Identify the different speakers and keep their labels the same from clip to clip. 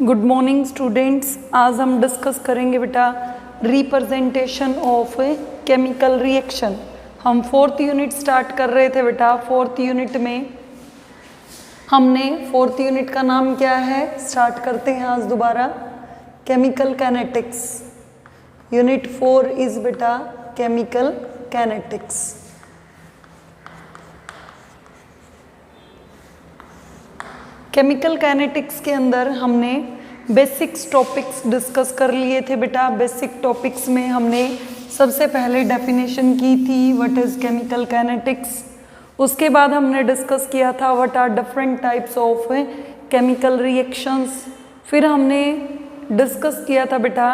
Speaker 1: Good morning students. आज हम discuss करेंगे बेटा रिप्रेजेंटेशन ऑफ केमिकल रिएक्शन। हम 4th यूनिट स्टार्ट कर रहे थे बेटा। 4th यूनिट में हमने 4th यूनिट का नाम क्या है, स्टार्ट करते हैं आज दोबारा, केमिकल काइनेटिक्स। यूनिट 4 इज बेटा केमिकल काइनेटिक्स। केमिकल काइनेटिक्स के अंदर हमने बेसिक्स टॉपिक्स डिस्कस कर लिए थे बेटा। बेसिक टॉपिक्स में हमने सबसे पहले डेफिनेशन की थी व्हाट इज केमिकल काइनेटिक्स। उसके बाद हमने डिस्कस किया था what are different types of chemical reactions. फिर हमने डिस्कस किया था बेटा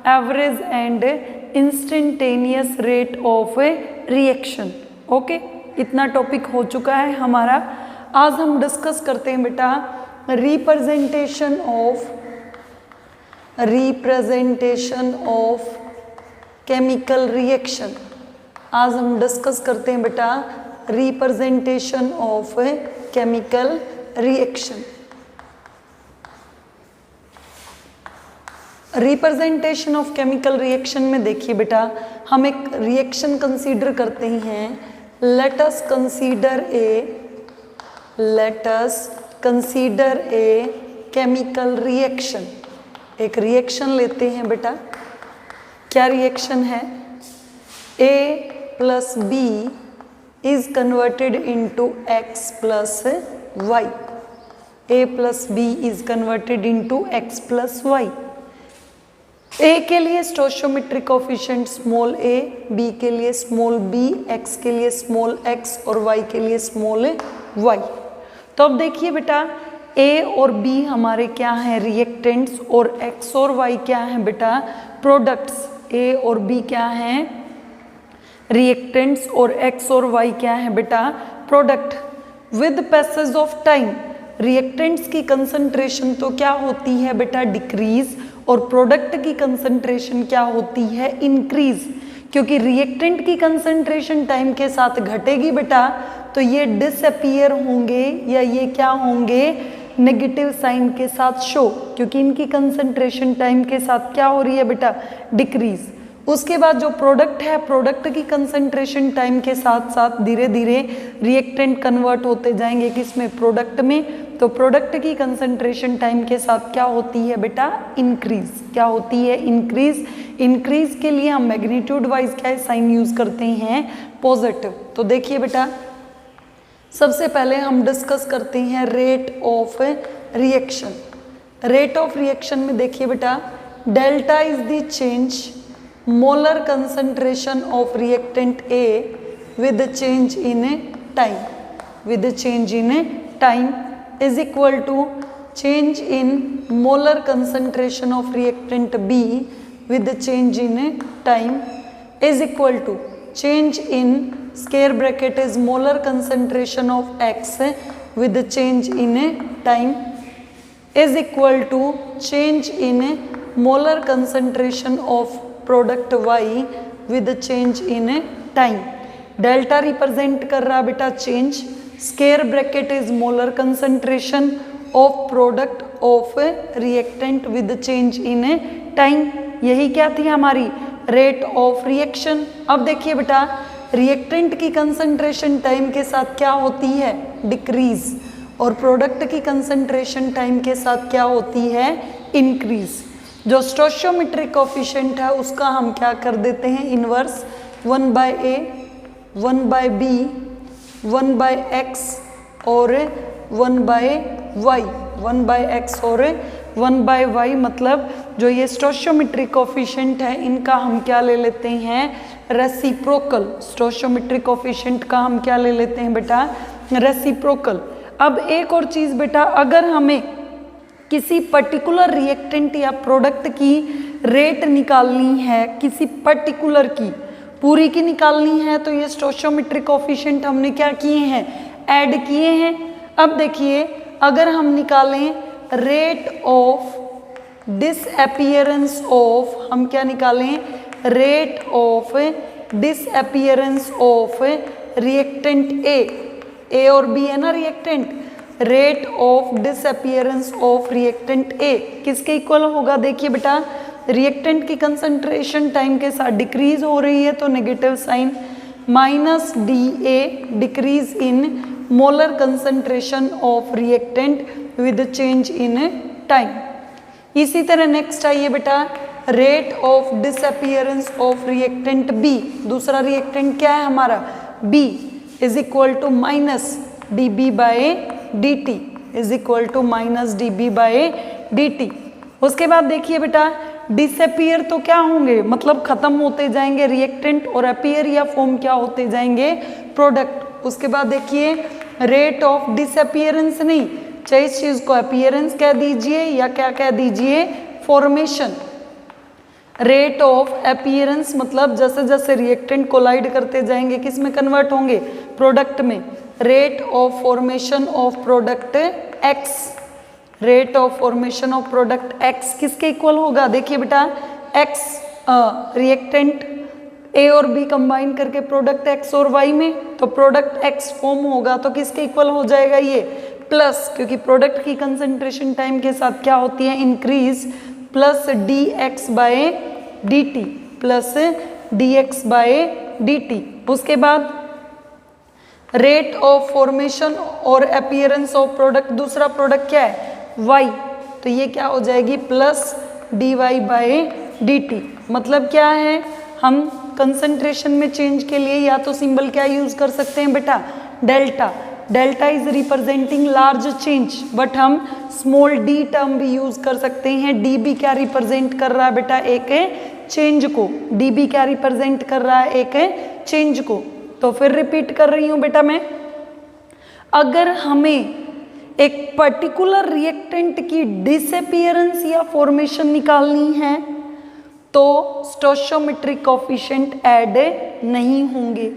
Speaker 1: average and instantaneous rate of reaction. Okay, इतना टॉपिक हो चुका है हमारा। आज हम डिस्कस करते हैं बेटा रिप्रेजेंटेशन ऑफ केमिकल रिएक्शन। आज हम डिस्कस करते हैं बेटा representation of chemical reaction. Representation of chemical reaction में देखिए बेटा, हम एक रिएक्शन कंसीडर करते हैं। Let us consider a chemical reaction. एक रिएक्शन लेते हैं बेटा। क्या रिएक्शन है? A plus B is converted into X plus Y. A plus B is converted into X plus Y. A के लिए stoichiometric coefficient small a, B के लिए स्मॉल b, X के लिए स्मॉल x और Y के लिए स्मॉल y। तो अब देखिए बेटा A और B हमारे क्या हैं, रिएक्टेंट्स, और X और Y क्या हैं बेटा, प्रोडक्ट्स। A और B क्या हैं, रिएक्टेंट्स, और X और Y क्या हैं बेटा, product. With passage of time reactants की कंसंट्रेशन तो क्या होती है बेटा, डिक्रीज, और प्रोडक्ट की कंसंट्रेशन क्या होती है, इंक्रीज। क्योंकि रिएक्टेंट की कंसंट्रेशन टाइम के साथ घटेगी बेटा, तो ये डिसअपीयर होंगे या ये क्या होंगे, नेगेटिव साइन के साथ शो, क्योंकि इनकी कंसंट्रेशन टाइम के साथ क्या हो रही है बेटा, डिक्रीज। उसके बाद जो प्रोडक्ट है, प्रोडक्ट की कंसंट्रेशन टाइम के साथ साथ धीरे धीरे रिएक्टेंट कन्वर्ट होते जाएंगे किसमें, प्रोडक्ट में। तो प्रोडक्ट की कंसंट्रेशन टाइम के साथ क्या होती है बेटा, इंक्रीज। क्या होती है, इंक्रीज। इंक्रीज के लिए हम मैग्नीट्यूड वाइज क्या साइन यूज करते हैं, पॉजिटिव। तो देखिए बेटा सबसे पहले हम डिस्कस करते हैं rate of reaction. Rate of reaction में देखिए बेटा delta is the change molar concentration of reactant A with change in time is equal to change in molar concentration of reactant B with change in time is equal to change in square bracket is molar concentration of X with change in time is equal to change in molar concentration of product Y with change in time. Delta represent कर रहा बेटा change, square bracket is molar concentration of product of reactant with change in time. यही क्या थी हमारी rate of reaction. अब देखिए बेटा रिएक्टेंट की कंसंट्रेशन टाइम के साथ क्या होती है, डिक्रीज, और प्रोडक्ट की कंसंट्रेशन टाइम के साथ क्या होती है, इंक्रीज। जो स्टोइचियोमेट्रिक कोएफिशिएंट है उसका हम क्या कर देते हैं, इनवर्स 1/a, 1/b, 1/x और 1/y। 1/x और 1/y मतलब जो ये स्टोइचियोमेट्रिक कोएफिशिएंट है इनका हम क्या ले लेते हैं, रेसिप्रोकल। स्टोइचियोमेट्रिक कोएफिशिएंट का हम क्या ले लेते हैं बेटा, रेसिप्रोकल। अब एक और चीज बेटा, अगर हमें किसी पर्टिकुलर रिएक्टेंट या प्रोडक्ट की रेट निकालनी है, किसी पर्टिकुलर की, पूरी की निकालनी है, तो ये स्टोइचियोमेट्रिक कोएफिशिएंट हमने क्या किए हैं, ऐड किए हैं। अब देखिए अगर हम निकालें रेट ऑफ डिसअपीयरेंस ऑफ, हम क्या निकालें, rate of disappearance of reactant A और बी है ना reactant, rate of disappearance of reactant A किसके इक्वल होगा? देखिए बेटा, रिएक्टेंट की कंसंट्रेशन टाइम के साथ डिक्रीज हो रही है तो negative sign, minus d A decrease in molar concentration of reactant with change in time. इसी तरह नेक्स्ट आइए बेटा, rate of disappearance of reactant B, दूसरा रिएक्टेंट क्या है हमारा? B is equal to minus d B by d t, is equal to minus d B by d t. उसके बाद देखिए बेटा, डिसअपियर तो क्या होंगे, मतलब खत्म होते जाएंगे रिएक्टेंट, और अपीयर या फॉर्म क्या होते जाएंगे? प्रोडक्ट। उसके बाद देखिए, रेट ऑफ डिसअपियरेंस नहीं, चाहे इस चीज को अपीयरेंस कह दीजिए या क्या कह दीजिए, फॉर्मेशन। रेट ऑफ अपीयरेंस मतलब जैसे जैसे रिएक्टेंट कोलाइड करते जाएंगे किस में कन्वर्ट होंगे? प्रोडक्ट में। Rate of formation of product x, rate of formation of product x किसके इक्वल होगा? देखिए बेटा, एक्स रिएक्टेंट ए और बी कंबाइन करके प्रोडक्ट एक्स और वाई में, तो प्रोडक्ट एक्स फॉर्म होगा तो किसके इक्वल हो जाएगा? ये प्लस, क्योंकि प्रोडक्ट की कंसंट्रेशन टाइम के साथ क्या होती है? Increase, plus d X by d t, plus d X by d t. उसके बाद रेट ऑफ फॉर्मेशन और अपीयरेंस ऑफ प्रोडक्ट, दूसरा प्रोडक्ट क्या है? वाई, तो ये क्या हो जाएगी? Plus d Y by d t. मतलब क्या है, हम कंसंट्रेशन में चेंज के लिए या तो सिंबल क्या यूज कर सकते हैं बेटा? Delta. Delta is representing large change, but हम स्मॉल डी टर्म भी यूज कर सकते हैं। डी बी क्या रिप्रेजेंट कर रहा है बेटा? एक चेंज को। डी बी क्या रिप्रेजेंट कर रहा है? एक चेंज को। तो फिर रिपीट कर रही हूं बेटा मैं, अगर हमें एक पर्टिकुलर रिएक्टेंट की डिसअपियरेंस या फॉर्मेशन निकालनी है तो स्टोइचियोमेट्रिक कोएफिशिएंट ऐड नहीं होंगे,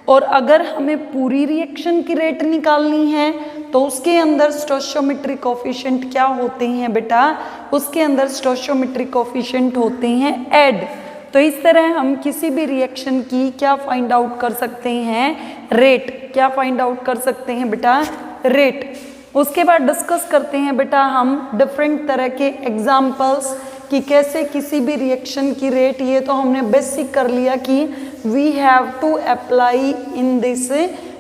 Speaker 1: और अगर हमें पूरी रिएक्शन की रेट निकालनी है तो उसके अंदर स्टोइचियोमेट्रिक कोएफिशिएंट क्या होते हैं बेटा? उसके अंदर स्टोइचियोमेट्रिक कोएफिशिएंट होते हैं ऐड। तो इस तरह हम किसी भी रिएक्शन की क्या फाइंड आउट कर सकते हैं? रेट। क्या फाइंड आउट कर सकते हैं बेटा? रेट। उसके बाद डिस्कस करते हैं बेटा हम डिफरेंट तरह के एग्जाम्पल्स कि कैसे किसी भी रिएक्शन की रेट, ये तो हमने बेसिक कर लिया कि we have to apply in this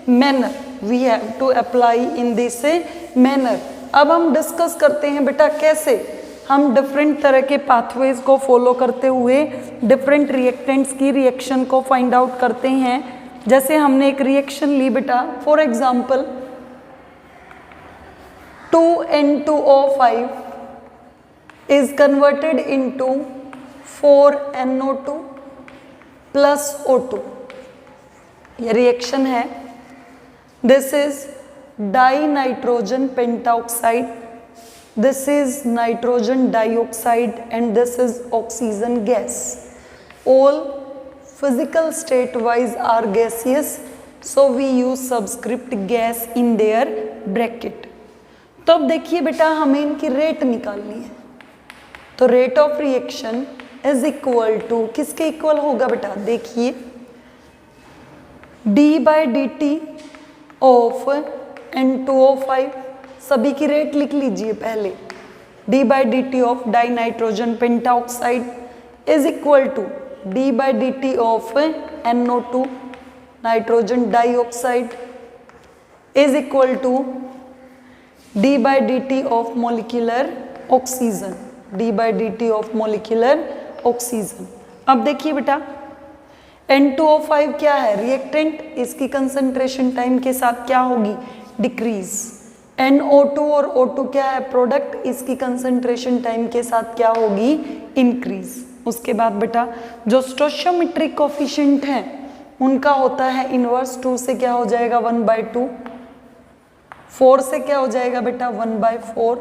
Speaker 1: manner, we have to apply in this manner. अब हम डिस्कस करते हैं बेटा कैसे हम डिफरेंट तरह के पाथवेज को फॉलो करते हुए डिफरेंट रिएक्टेंट्स की रिएक्शन को फाइंड आउट करते हैं। जैसे हमने एक रिएक्शन ली बेटा, for example 2N2O5 is converted into 4NO2 plus O2, ये रिएक्शन है। This is die nitrogen pentoxide, this is nitrogen dioxide and this is oxygen gas. All physical state wise are gaseous, so we use subscript gas in their bracket। तो अब देखिए बेटा हमें इनकी rate निकालनी है, तो rate of reaction is equal to किसके इक्वल होगा बेटा? देखिए d by d t of N2O5, सभी की रेट लिख लीजिए पहले। d by d t of di nitrogen pentoxide is equal to d by d t of NO2 nitrogen dioxide is equal to d by d t of molecular oxygen, d by d t of molecular oxygen. अब देखिए बेटा N2O5 क्या है? Reactant, इसकी concentration time के साथ क्या होगी? डिक्रीज। NO2 और O2 क्या है? प्रोडक्ट, इसकी कंसंट्रेशन टाइम के साथ क्या होगी? इंक्रीज। उसके बाद बेटा जो स्टोइचियोमेट्रिक कोएफिशिएंट हैं उनका होता है इनवर्स, 2 से क्या हो जाएगा? 1/2, 4 से क्या हो जाएगा बेटा? 1/4,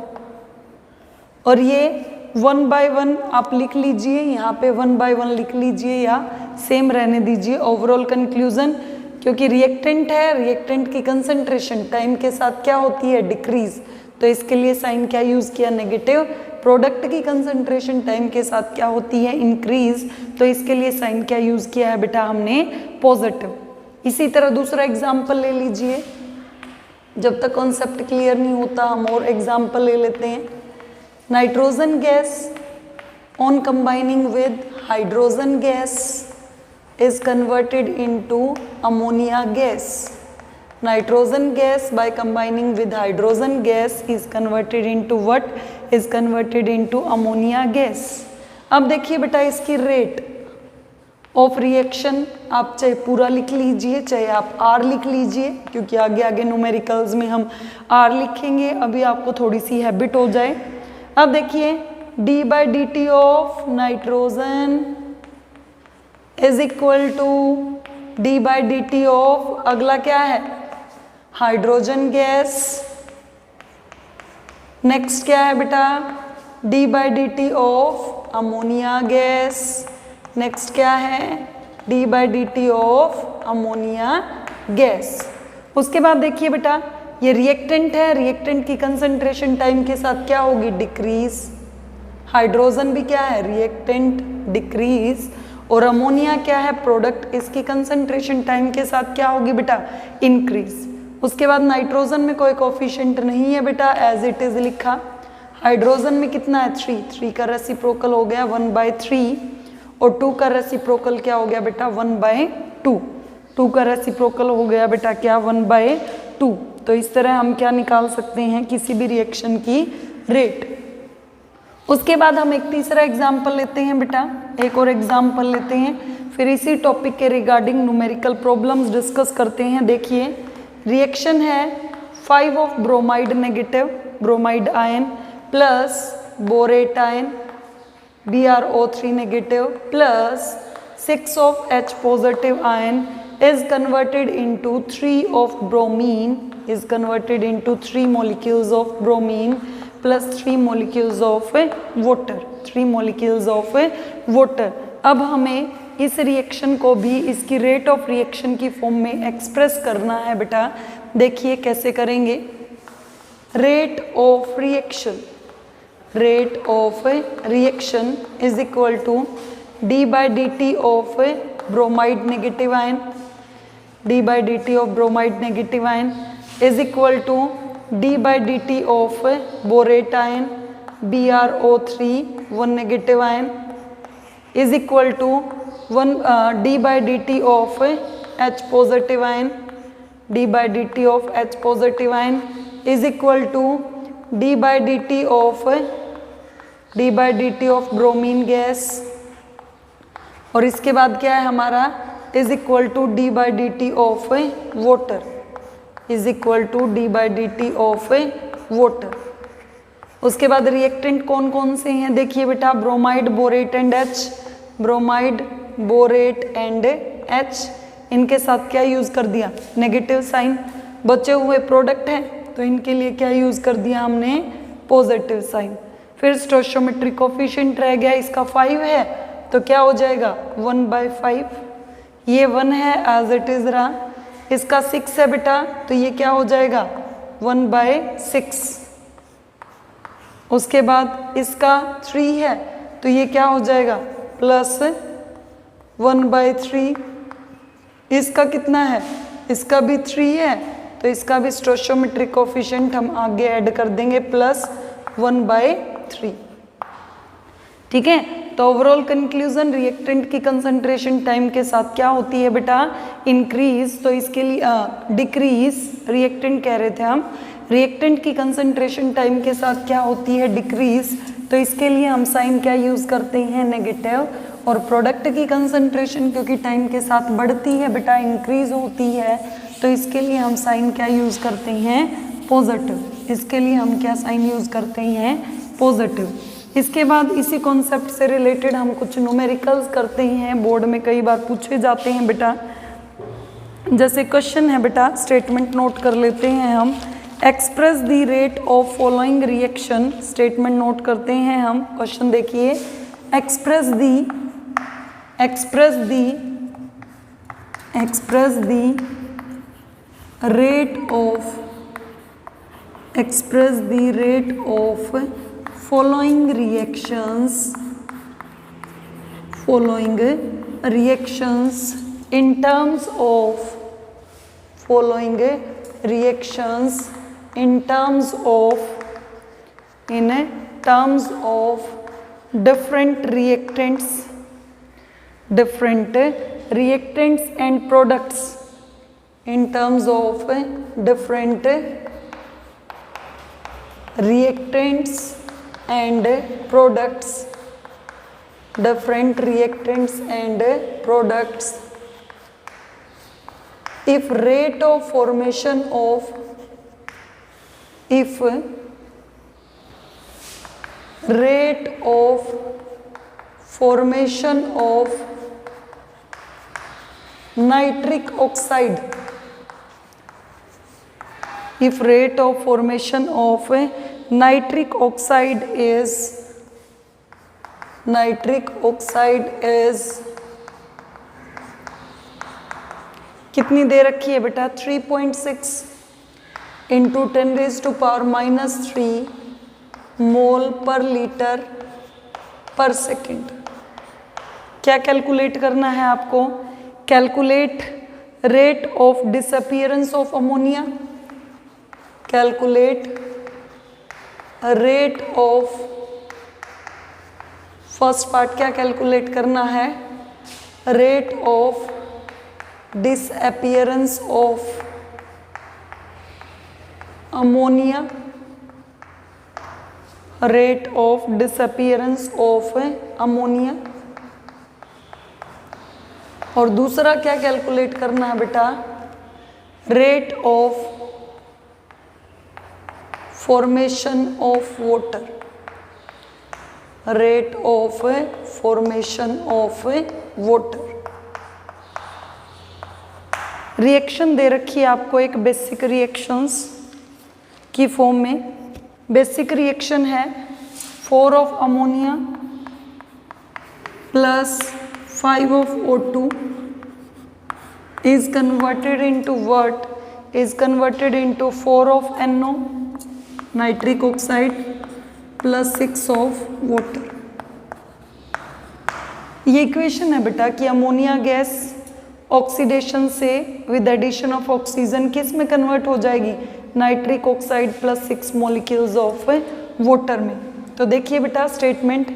Speaker 1: और ये 1/1 आप लिख लीजिए, यहाँ पे 1/1 लिख लीजिए या सेम रहने दीजिए। ओवरऑल कंक्लूजन, क्योंकि रिएक्टेंट है, रिएक्टेंट की कंसंट्रेशन टाइम के साथ क्या होती है? डिक्रीज, तो इसके लिए साइन क्या यूज किया? नेगेटिव। प्रोडक्ट की कंसंट्रेशन टाइम के साथ क्या होती है? इंक्रीज, तो इसके लिए साइन क्या यूज किया है बेटा? हमने पॉजिटिव। इसी तरह दूसरा एग्जाम्पल ले लीजिए, जब तक कॉन्सेप्ट क्लियर नहीं होता हम और एग्जाम्पल ले लेते हैं। Nitrogen gas on combining with hydrogen gas is converted into ammonia gas. Nitrogen gas by combining with hydrogen gas is converted into what? Is converted into ammonia gas. अब देखिए बेटा इसकी रेट ऑफ रिएक्शन आप चाहे पूरा लिख लीजिए चाहे आप R लिख लीजिए, क्योंकि आगे आगे न्यूमेरिकल्स में हम R लिखेंगे, अभी आपको थोड़ी सी हैबिट हो जाए। अब देखिए d/dt of nitrogen is equal to d/dt of, अगला क्या है, हाइड्रोजन गैस। नेक्स्ट क्या है बेटा, d/dt of ammonia gas. Next क्या है, d/dt ऑफ अमोनिया गैस। उसके बाद देखिए बेटा ये रिएक्टेंट है, रिएक्टेंट की कंसंट्रेशन टाइम के साथ क्या होगी, डिक्रीज। हाइड्रोजन भी क्या है, रिएक्टेंट, डिक्रीज। और अमोनिया क्या है, प्रोडक्ट, इसकी कंसंट्रेशन टाइम के साथ क्या होगी बेटा, इंक्रीज। उसके बाद नाइट्रोजन में कोई कोफिशिएंट नहीं है बेटा, एज इट इज लिखा। हाइड्रोजन में कितना है, 3 का रेसिप्रोकल हो गया 1/3 और 2 का रेसिप्रोकल क्या हो गया बेटा 1/2। 2 का रेसिप्रोकल हो गया बेटा क्या 1/2। तो इस तरह हम क्या निकाल सकते हैं, किसी भी रिएक्शन की रेट। उसके बाद हम एक तीसरा एग्जाम्पल लेते हैं बेटा, एक और एग्जाम्पल लेते हैं, फिर इसी टॉपिक के रिगार्डिंग न्यूमेरिकल प्रॉब्लम्स डिस्कस करते हैं। देखिए रिएक्शन है 5 of bromide negative, bromide ion plus borate ion BrO3 negative plus 6 of H positive ion is converted into 3 of bromine, is converted into 3 molecules of bromine plus 3 molecules of water, 3 molecules of water। अब हमें इस reaction को भी इसकी rate of reaction की form में express करना है बेटा। देखिए कैसे करेंगे, rate of reaction, rate of reaction is equal to d/dt of bromide negative ion, d/dt of bromide negative ion is equal to d/dt of borate ion BrO3 1 negative ion is equal to d/dt of H positive ion, d/dt of H positive ion is equal to d/dt of bromine gas. और इसके बाद क्या है हमारा, is equal to d/dt of water, is equal to d/dt of water. उसके बाद reactant कौन कौन से हैं, देखिए बेटा bromide, borate and H, bromide, borate and H, इनके साथ क्या यूज कर दिया, नेगेटिव साइन। बचे हुए प्रोडक्ट हैं तो इनके लिए क्या यूज कर दिया हमने, पॉजिटिव साइन। फिर स्टोइचियोमेट्रिक कोफिशिएंट रह गया, इसका 5 है तो क्या हो जाएगा 1/5, ये 1 है एज इट इज रहा। इसका 6 है बेटा तो ये क्या हो जाएगा 1/6। उसके बाद इसका 3 है तो ये क्या हो जाएगा प्लस 1/3। इसका कितना है, इसका भी 3 है तो इसका भी स्टोइचियोमेट्रिक कोफिशिएंट हम आगे ऐड कर देंगे प्लस 1/3। ठीक है, तो ओवरऑल कंक्लूजन, रिएक्टेंट की कंसंट्रेशन टाइम के साथ क्या होती है बेटा, इंक्रीज। तो इसके लिए डिक्रीज, रिएक्टेंट कह रहे थे हम, रिएक्टेंट की कंसंट्रेशन टाइम के साथ क्या होती है, डिक्रीज। तो इसके लिए हम साइन क्या यूज करते हैं, नेगेटिव। और प्रोडक्ट की कंसंट्रेशन क्योंकि टाइम के साथ बढ़ती है बेटा, इंक्रीज होती है, तो इसके लिए हम साइन क्या यूज करते हैं, पॉजिटिव। इसके लिए हम क्या साइन यूज करते हैं, पॉजिटिव। इसके बाद इसी कॉन्सेप्ट से रिलेटेड हम कुछ न्यूमेरिकल्स करते हैं, बोर्ड में कई बार पूछे जाते हैं बेटा। जैसे क्वेश्चन है बेटा, स्टेटमेंट नोट कर लेते हैं हम, express the rate of following reaction. Statement note करते हैं हम, क्वेश्चन देखिए, express the rate of following reactions in terms of following reactions in terms of different reactants and products, in terms of different reactants and products, if rate of formation of nitric oxide, is कितनी दे रखी है बेटा 3.6 into 10⁻³ मोल पर litre per second. क्या calculate करना है आपको? Calculate rate of disappearance of ammonia, calculate rate of, first part क्या कैलकुलेट करना है? Rate of disappearance of ammonia, और दूसरा क्या कैलकुलेट करना है बेटा? Rate of formation of water, reaction दे रखी है आपको एक बेसिक रिएक्शंस की फॉर्म में। बेसिक रिएक्शन है 4 of ammonia plus 5 of O2 is converted into what? Is converted into 4 of NO nitric oxide plus 6 of water। ये इक्वेशन है बेटा कि अमोनिया गैस ऑक्सीडेशन से विद एडिशन ऑफ ऑक्सीजन किस में कन्वर्ट हो जाएगी? Nitric oxide plus 6 molecules of water में। तो देखिए बेटा स्टेटमेंट,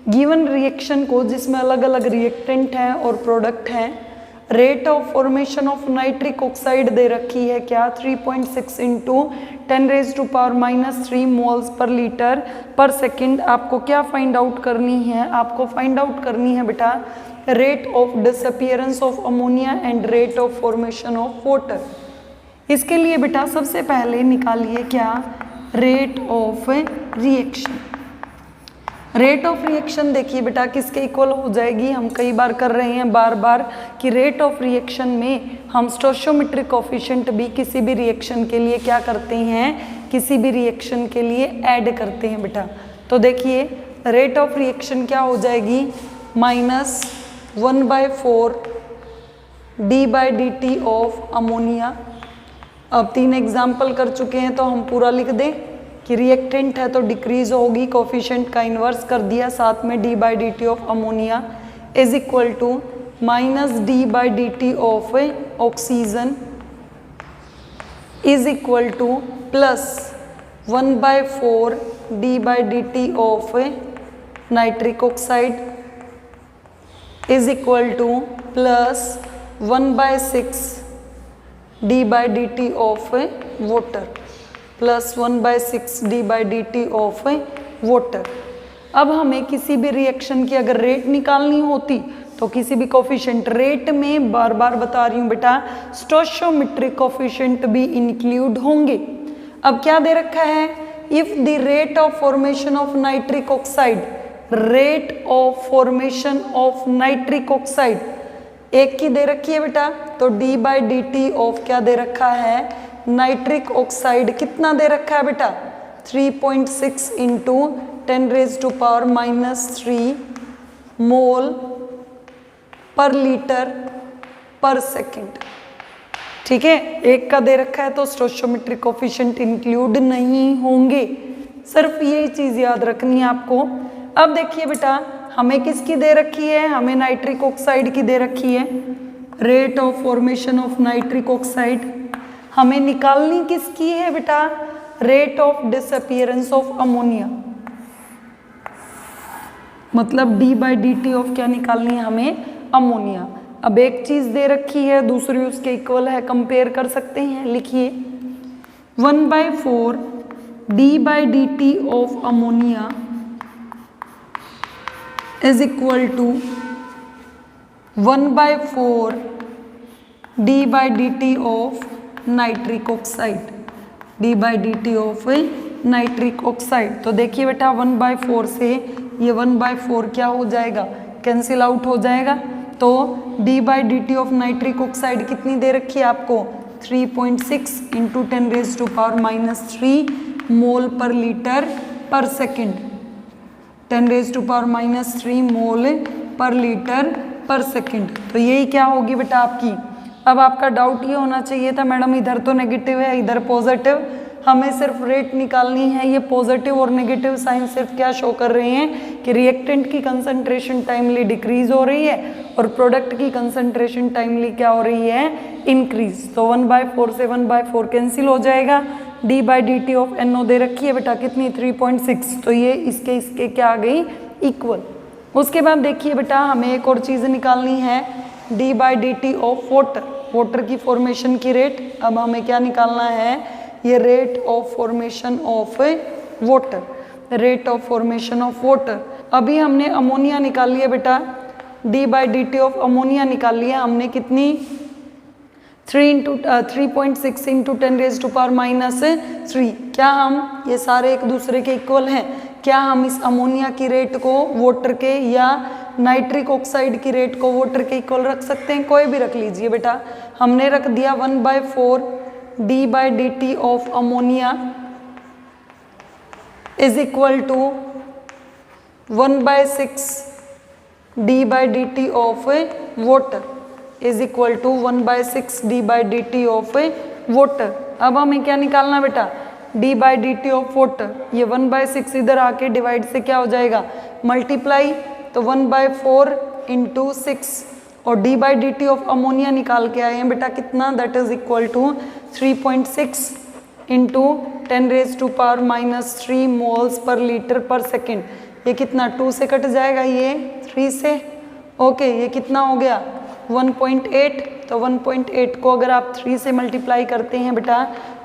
Speaker 1: गिवन रिएक्शन को जिसमें अलग अलग रिएक्टेंट हैं और प्रोडक्ट हैं, rate of formation of nitric oxide दे रखी है क्या? 3.6 into 10⁻³ moles per litre per second. आपको क्या फाइंड आउट करनी है? आपको फाइंड आउट करनी है बेटा rate of disappearance of ammonia and rate of formation of water. इसके लिए बेटा सबसे पहले निकालिए क्या? Rate of reaction. Rate of reaction देखिए बेटा किसके इक्वल हो जाएगी? हम कई बार कर रहे हैं बार बार कि रेट ऑफ रिएक्शन में हम स्टोइचियोमेट्रिक कोएफिशिएंट भी किसी भी रिएक्शन के लिए क्या करते हैं? किसी भी रिएक्शन के लिए ऐड करते हैं बेटा। तो देखिए रेट ऑफ रिएक्शन क्या हो जाएगी? -1/4 d/dt ऑफ अमोनिया। अब 3 एग्जाम्पल कर चुके हैं तो हम पूरा लिख दें कि रिएक्टेंट है तो डिक्रीज होगी, कोफिशिएंट का इन्वर्स कर दिया, साथ में d/dt of ammonia is equal to -d/dt of oxygen is equal to +1/4 d/dt of nitric oxide is equal to +1/6 d/dt of water, +1/6 d/dt of water. अब हमें किसी भी रिएक्शन की अगर रेट निकालनी होती तो किसी भी कोफिशिएंट, रेट में बार बार बता रही हूँ बेटा स्टोइचियोमेट्रिक कोफिशिएंट भी इंक्लूड होंगे। अब क्या दे रखा है? If the rate of formation of nitric oxide, rate of formation of nitric oxide एक की दे रखी है बेटा, तो d/dt ऑफ क्या दे रखा है? नाइट्रिक ऑक्साइड कितना दे रखा है बेटा? 3.6 इंटू 10⁻³ मोल पर लीटर पर सेकेंड। ठीक है, एक का दे रखा है तो स्टोइचियोमेट्रिक कोफिशिएंट इंक्लूड नहीं होंगे। सिर्फ यही चीज याद रखनी है आपको। अब देखिए बेटा हमें किसकी दे रखी है? हमें नाइट्रिक ऑक्साइड की दे रखी है। Rate of formation of nitric oxide हमें निकालनी किसकी है बेटा? Rate of disappearance of ammonia, मतलब d/dt ऑफ क्या निकालनी है हमें? अमोनिया। अब एक चीज दे रखी है, दूसरी उसके इक्वल है, कंपेयर कर सकते हैं। लिखिए 1/4 d/dt of ammonia is equal to 1/4 d/dt of nitric oxide, d/dt of nitric oxide. तो देखिए बेटा 1/4 से ये 1/4 क्या हो जाएगा? कैंसिल आउट हो जाएगा। तो d/dt ऑफ नाइट्रिक ऑक्साइड कितनी दे रखी है आपको? 3.6 इंटू 10⁻³ मोल पर लीटर पर सेकेंड, 10⁻³ मोल पर लीटर पर सेकेंड। तो यही क्या होगी बेटा आपकी? अब आपका डाउट ये होना चाहिए था मैडम इधर तो नेगेटिव है इधर पॉजिटिव, हमें सिर्फ रेट निकालनी है। ये पॉजिटिव और नेगेटिव साइन सिर्फ क्या शो कर रहे हैं कि रिएक्टेंट की कंसंट्रेशन टाइमली डिक्रीज हो रही है और प्रोडक्ट की कंसंट्रेशन टाइमली क्या हो रही है? इंक्रीज। तो 1/4 से 1/4 कैंसिल हो जाएगा। d/dt ऑफ NO दे रखी है बेटा कितनी? 3.6। तो ये इसके क्या आ गई? इक्वल। उसके बाद देखिए बेटा हमें एक और चीज़ निकालनी है, d/dt ऑफ वाटर, वाटर की फॉर्मेशन की रेट। अब हमें क्या निकालना है? ये rate of formation of water, rate of formation of water. अभी हमने अमोनिया निकाल लिया बेटा, d/dt ऑफ अमोनिया निकाल लिया हमने कितनी? 3.6 इंटू 10⁻³ क्या हम ये सारे एक दूसरे के इक्वल हैं? क्या हम इस अमोनिया की रेट को वाटर के या नाइट्रिक ऑक्साइड की रेट को वाटर के इक्वल रख सकते हैं? कोई भी रख लीजिए बेटा। हमने रख दिया 1/4 d/dt of ammonia is equal to 1/6 d/dt of water is equal to 1/6 d/dt of water. अब हमें क्या निकालना बेटा? d/dt of water. ये 1/6 इधर आके डिवाइड से क्या हो जाएगा? मल्टीप्लाई। तो 1/4 इंटू 6 और d/dt ऑफ अमोनिया निकाल के आए हैं बेटा कितना? That is equal to 3.6 into 10⁻³ moles per litre per second. ये कितना? 2 से कट जाएगा, ये 3 से। ओके ये कितना हो गया? 1.8। तो 1.8 को अगर आप 3 से मल्टीप्लाई करते हैं बेटा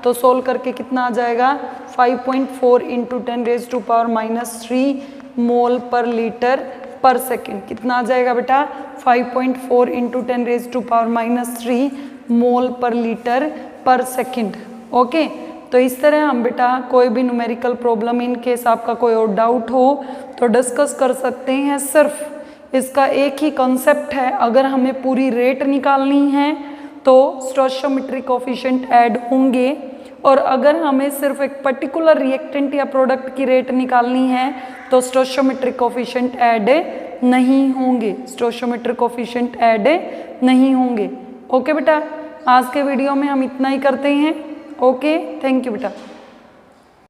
Speaker 1: तो सोल्व करके कितना आ जाएगा? 5.4 इंटू 10⁻³ मोल पर लीटर पर सेकेंड। कितना आ जाएगा बेटा? 5.4 इंटू 10⁻³ मोल पर लीटर पर सेकेंड। ओके तो इस तरह हम बेटा कोई भी न्यूमेरिकल प्रॉब्लम इन केस आपका कोई और डाउट हो तो डिस्कस कर सकते हैं। सिर्फ इसका एक ही कॉन्सेप्ट है, अगर हमें पूरी रेट निकालनी है तो स्टोइचियोमेट्रिक कोएफिशिएंट ऐड होंगे, और अगर हमें सिर्फ एक पर्टिकुलर रिएक्टेंट या प्रोडक्ट की रेट निकालनी है तो स्टोइचियोमेट्रिक कोएफिशिएंट ऐड नहीं होंगे, स्टोइचियोमेट्रिक कोएफिशिएंट ऐड नहीं होंगे। ओके बेटा, आज के वीडियो में हम इतना ही करते हैं। ओके, थैंक यू बेटा।